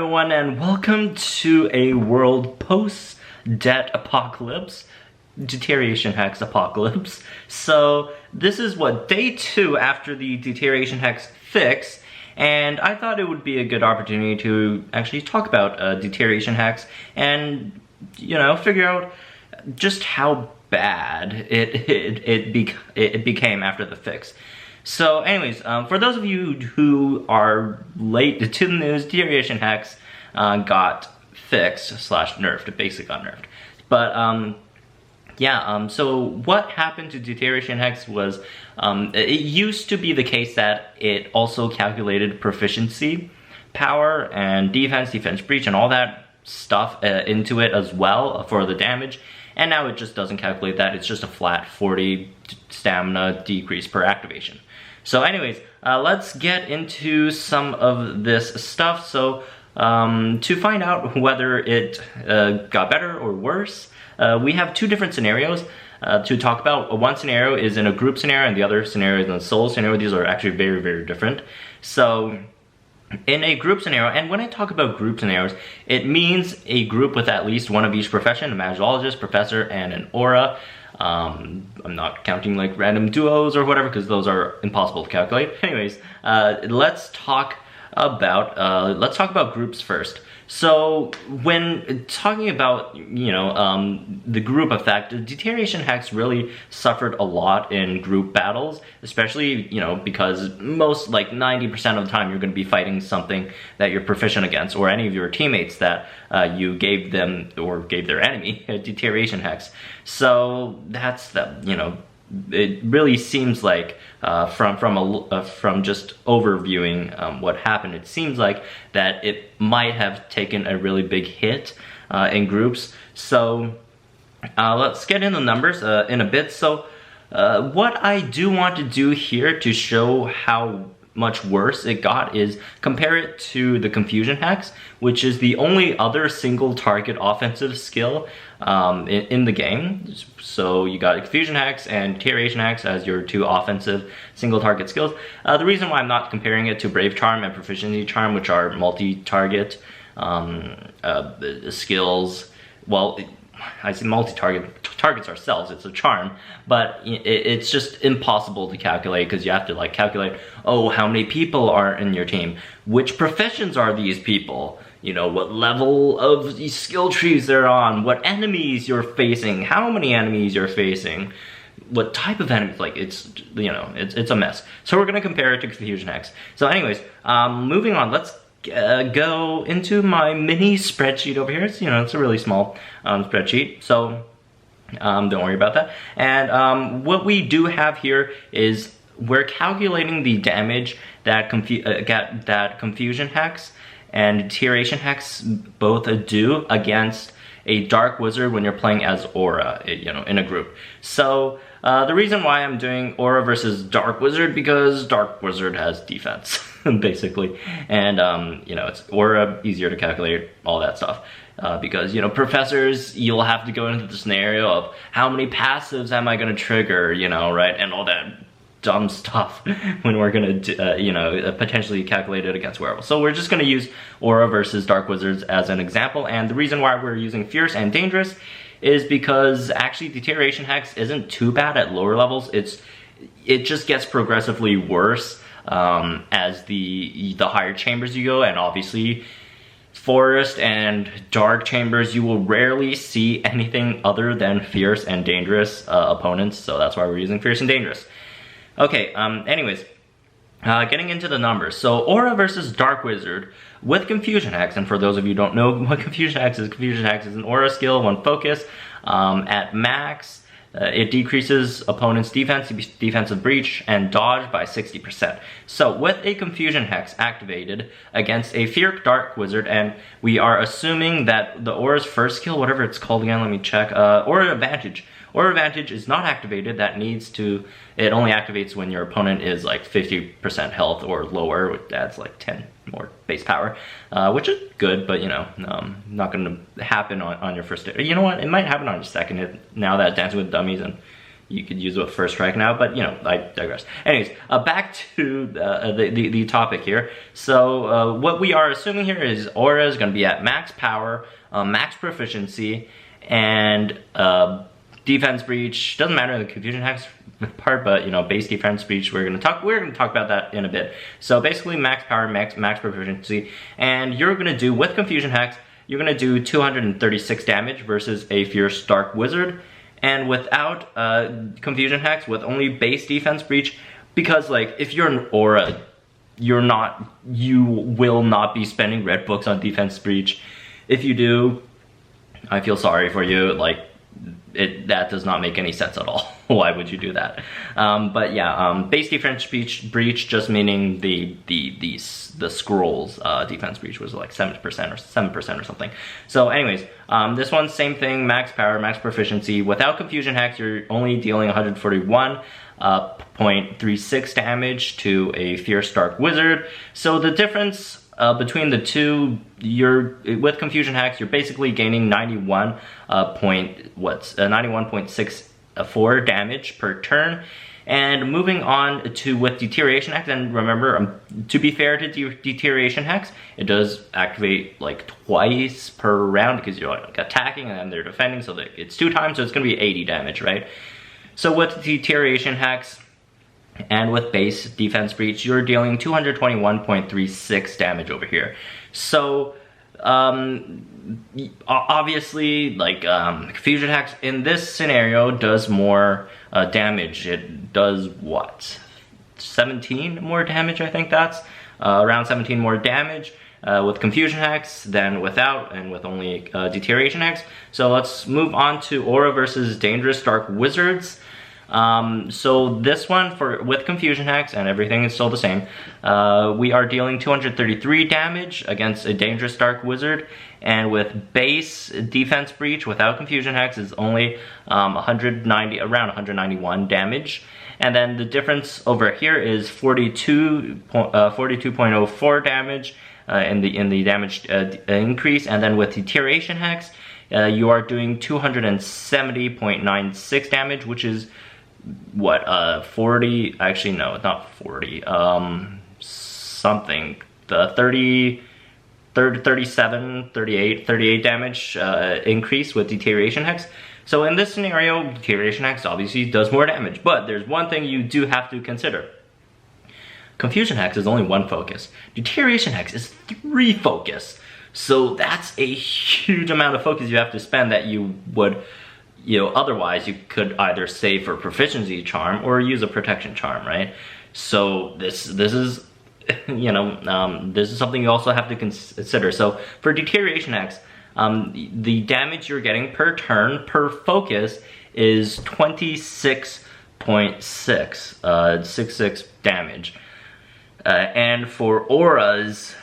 everyone, and welcome to a world post-debt apocalypse, Deterioration Hex apocalypse. So this is what, day 2 after the Deterioration Hex fix, and I thought it would be a good opportunity to actually talk about Deterioration Hex and, you know, figure out just how bad it became after the fix. So anyways, for those of you who are late to the news, Deterioration Hex got fixed / nerfed. It basically got nerfed. But so what happened to Deterioration Hex was, it used to be the case that it also calculated proficiency, power, and defense breach, and all that stuff into it as well for the damage. And now it just doesn't calculate that. It's just a flat 40 stamina decrease per activation. So anyways, let's get into some of this stuff. So to find out whether it got better or worse, we have two different scenarios to talk about. One scenario is in a group scenario and the other scenario is in a solo scenario. These are actually very, very different. So in a group scenario, and when I talk about group scenarios, it means a group with at least one of each profession, a magologist, professor, and an aura. I'm not counting like random duos or whatever, because those are impossible to calculate. Anyways, let's talk about groups first. So when talking about, you know, the group effect, Deterioration Hex really suffered a lot in group battles, especially, you know, because most, like 90% of the time, you're going to be fighting something that you're proficient against, or any of your teammates that you gave them or gave their enemy a Deterioration Hex. So that's the, you know, it really seems like from just overviewing what happened, it seems like that it might have taken a really big hit in groups. So let's get into the numbers in a bit. So what I do want to do here to show how much worse it got is compare it to the Confusion Hex, which is the only other single target offensive skill in the game. So you got Confusion Hex and Deterioration Hex as your two offensive single target skills. The reason why I'm not comparing it to Brave Charm and Proficiency Charm, which are multi-target skills, well, I say multi-target, targets ourselves, it's a charm, but it's just impossible to calculate, because you have to like calculate, oh, how many people are in your team, which professions are these people, you know, what level of these skill trees they're on, what enemies you're facing, how many enemies you're facing, what type of enemies, like it's, you know, it's a mess. So we're gonna compare it to Confusion Hex. So anyways, moving on, let's go into my mini spreadsheet over here. It's, you know, it's a really small spreadsheet, so don't worry about that. And what we do have here is we're calculating the damage that Confusion Hex and Deterioration Hex both do against a Dark Wizard when you're playing as Aura, you know, in a group. So the reason why I'm doing Aura versus Dark Wizard, because Dark Wizard has defense, basically. And, you know, it's Aura, easier to calculate, all that stuff. Because, you know, professors, you'll have to go into the scenario of how many passives am I going to trigger, you know, right? And all that dumb stuff when we're going to, you know, potentially calculate it against werewolves. So we're just going to use Aura versus Dark Wizards as an example. And the reason why we're using Fierce and Dangerous is because actually Deterioration Hex isn't too bad at lower levels. It just gets progressively worse as the higher chambers you go, and obviously Forest and Dark Chambers, you will rarely see anything other than Fierce and Dangerous opponents, so that's why we're using Fierce and Dangerous. Okay, anyways, getting into the numbers. So Aura versus Dark Wizard with Confusion Hex, and for those of you who don't know what Confusion Hex is an Aura skill, 1 focus. At max, it decreases opponent's defensive breach, and dodge by 60%. So with a Confusion Hex activated against a Fierce Dark Wizard, and we are assuming that the Aura's first skill, whatever it's called again, let me check, Aura Advantage. Aura Advantage is not activated, that needs to, it only activates when your opponent is like 50% health or lower, which adds like 10 more base power, which is good, but you know, not gonna happen on your first day. You know what, it might happen on your second, now that Dancing with Dummies and you could use it with first strike now, but you know, I digress. Anyways, back to the topic here. So what we are assuming here is Aura is going to be at max power, max proficiency, and defense breach. Doesn't matter in the confusion hex part, but you know, base defense breach. We're gonna talk about that in a bit. So basically, max power, max proficiency, and you're gonna do with confusion hex. You're gonna do 236 damage versus a fierce dark wizard. And without confusion hex, with only base defense breach, because like if you're an aura, you will not be spending red books on defense breach. If you do, I feel sorry for you. Like that does not make any sense at all. Why would you do that? But yeah, base defense breach just meaning the scrolls defense breach was like 7% or something. So anyways, this one same thing, max power, max proficiency. Without confusion hex, you're only dealing 141.36 damage to a fierce dark wizard. So the difference between the two, with confusion hex, you're basically gaining 91.64 damage per turn. And moving on to with Deterioration Hex, and remember, to be fair to Deterioration Hex, it does activate like twice per round because you're like attacking and then they're defending, so it's 2 times, so it's going to be 80 damage, right? So with Deterioration Hex and with base defense breach, you're dealing 221.36 damage over here. So obviously, like confusion hex in this scenario does more damage. It does what, 17 more damage? I think that's around 17 more damage with confusion hex than without, and with only Deterioration Hex. So let's move on to Aura versus dangerous dark wizards. So this one with confusion hex and everything is still the same. We are dealing 233 damage against a dangerous dark wizard, and with base defense breach without confusion hex is only around 191 damage. And then the difference over here is 42.04 damage in the damage increase. And then with Deterioration Hex, you are doing 270.96 damage, which is what, 40, actually no, not 40, something, the 38 damage increase with Deterioration Hex. So in this scenario, Deterioration Hex obviously does more damage, but there's one thing you do have to consider. Confusion Hex is only 1 focus. Deterioration Hex is 3 focus. So that's a huge amount of focus you have to spend that you would, otherwise you could either save for proficiency charm or use a protection charm, right? So this is, this is something you also have to consider. So for Deterioration Hex, the damage you're getting per turn, per focus, is 66.66 damage. And for auras,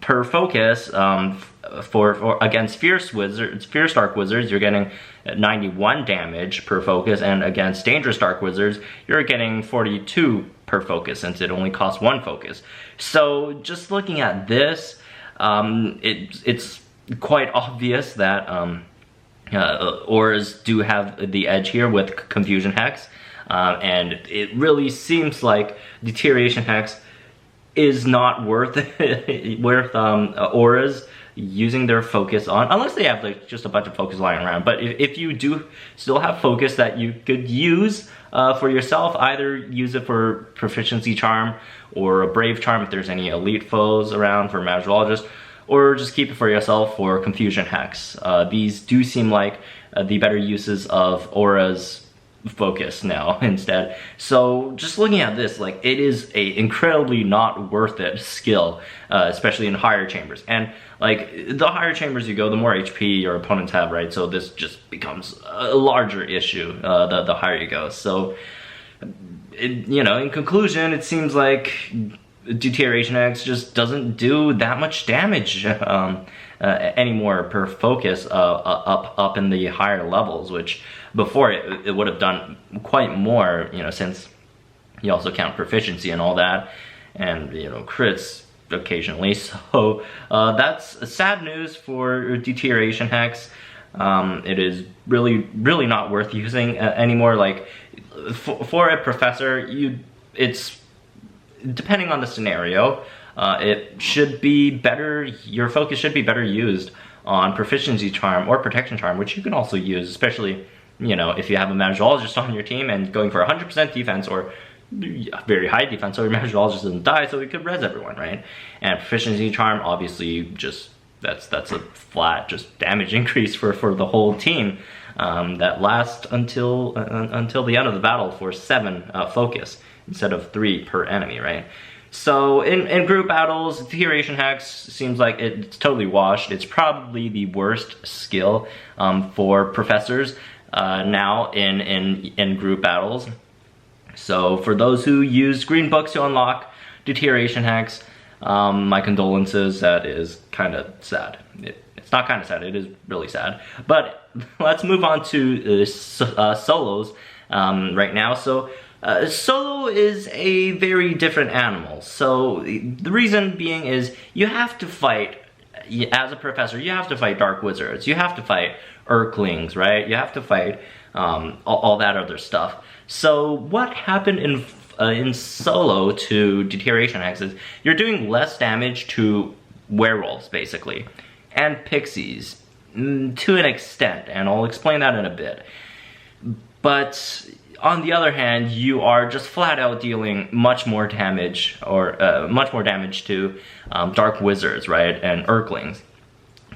per focus, for against fierce dark wizards, you're getting 91 damage per focus, and against dangerous dark wizards, you're getting 42 per focus, since it only costs 1 focus. So just looking at this, it's quite obvious that auras do have the edge here with confusion hex, and it really seems like Deterioration Hex is not worth auras using their focus on, unless they have like just a bunch of focus lying around. But if you do still have focus that you could use for yourself, either use it for proficiency charm or a brave charm if there's any elite foes around for Magologist, or just keep it for yourself for confusion hex. These do seem like the better uses of aura's focus now instead. So just looking at this, like, it is a incredibly not worth it skill, especially in higher chambers. And like, the higher chambers you go, the more HP your opponents have, right? So this just becomes a larger issue the higher you go. So in conclusion, it seems like Deterioration Hex just doesn't do that much damage anymore per focus up in the higher levels, which before it would have done quite more, since you also count proficiency and all that, and crits occasionally. So that's sad news for Deterioration Hex. It is really not worth using anymore. Like for a professor, it's depending on the scenario, it should be better. Your focus should be better used on proficiency charm or protection charm, which you can also use, especially, you know, if you have a magicologist on your team and going for 100% defense or very high defense, so your magicologist doesn't die, so it could res everyone, right? And proficiency charm, obviously, just that's a flat just damage increase for the whole team that lasts until the end of the battle for 7 focus instead of 3 per enemy, right? So in group battles, Deterioration Hex seems like it's totally washed. It's probably the worst skill for professors now in group battles. So for those who use green books to unlock Deterioration Hex, my condolences. That is kind of sad. It's not kind of sad, it is really sad. But let's move on to solos right now. So solo is a very different animal. So the reason being is you have to fight, as a professor, you have to fight dark wizards, you have to fight Urklings, right? You have to fight all that other stuff. So what happened in solo to Deterioration Hex is you're doing less damage to werewolves, basically, and pixies to an extent, and I'll explain that in a bit. But on the other hand, you are just flat out dealing much more damage, or much more damage to dark wizards, right, and Urklings.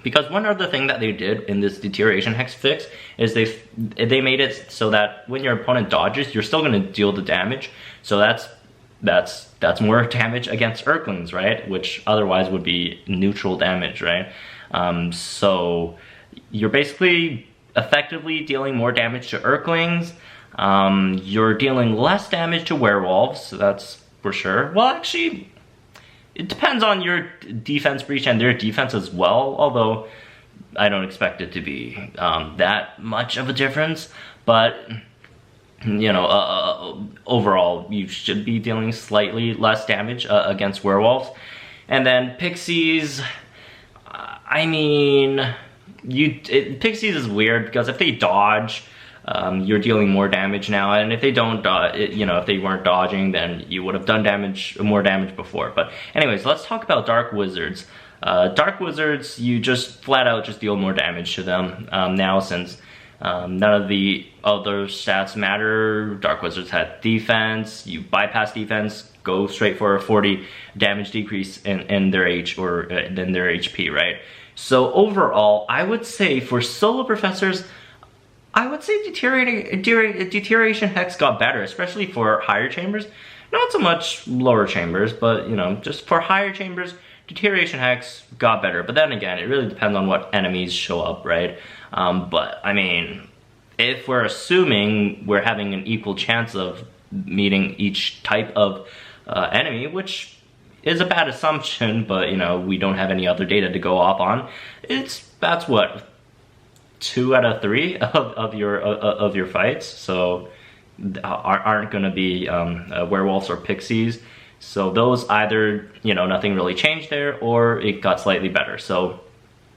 Because one other thing that they did in this Deterioration Hex fix is they made it so that when your opponent dodges, you're still going to deal the damage. So that's more damage against Urklings, right? Which otherwise would be neutral damage, right? So you're basically effectively dealing more damage to Urklings. You're dealing less damage to werewolves, so that's for sure. Well, actually, it depends on your defense breach and their defense as well, although I don't expect it to be that much of a difference. But, you know, overall, you should be dealing slightly less damage against werewolves. And then pixies, I mean, pixies is weird because if they dodge, you're dealing more damage now, and if they don't, you know, if they weren't dodging, then you would have done more damage before. But anyways, let's talk about dark wizards. Dark wizards, you just flat out just deal more damage to them now, since none of the other stats matter. Dark wizards had defense. You bypass defense, go straight for a 40 damage decrease in their H or in their HP, right? So overall, I would say for solo professors, I would say Deterioration Hex got better, especially for higher chambers. Not so much lower chambers, but, you know, just for higher chambers, Deterioration Hex got better. But then again, it really depends on what enemies show up, right? But, I mean, if we're assuming we're having an equal chance of meeting each type of enemy, which is a bad assumption, but, you know, we don't have any other data to go off on, that's what, 2 out of 3 of your fights, so aren't going to be werewolves or pixies. So those either, you know, nothing really changed there, or it got slightly better. So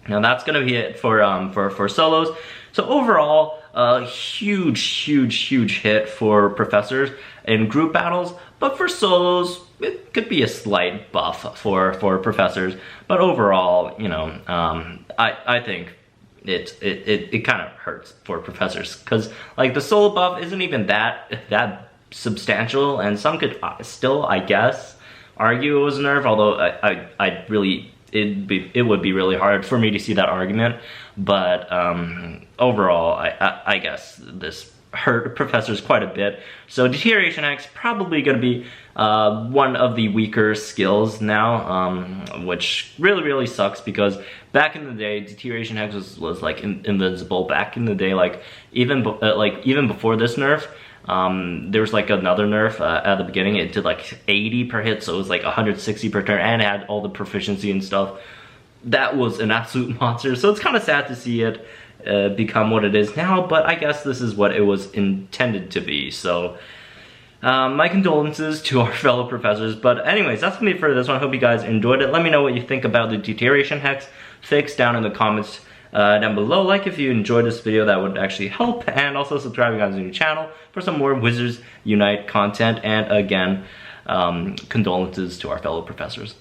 now that's going to be it for solos. So overall, a huge hit for professors in group battles, but for solos, it could be a slight buff for professors. But overall, you know, I think it kind of hurts for professors, because like the solo buff isn't even that substantial, and some could still, I guess, argue it was a nerf, although I really, it would be really hard for me to see that argument. But overall, I guess this hurt professors quite a bit. So Deterioration Hex probably going to be one of the weaker skills now, which really sucks, because back in the day, Deterioration Hex was like invincible. Back in the day, like even before this nerf, there was like another nerf at the beginning. It did like 80 per hit, so it was like 160 per turn, and it had all the proficiency and stuff. That was an absolute monster. So it's kind of sad to see it become what it is now, but I guess this is what it was intended to be. So my condolences to our fellow professors. But anyways, that's gonna be it for this one. I hope you guys enjoyed it. Let me know what you think about the Deterioration Hex fix down in the comments down below. Like if you enjoyed this video, that would actually help. And also subscribing to the new channel for some more Wizards Unite content. And again, condolences to our fellow professors.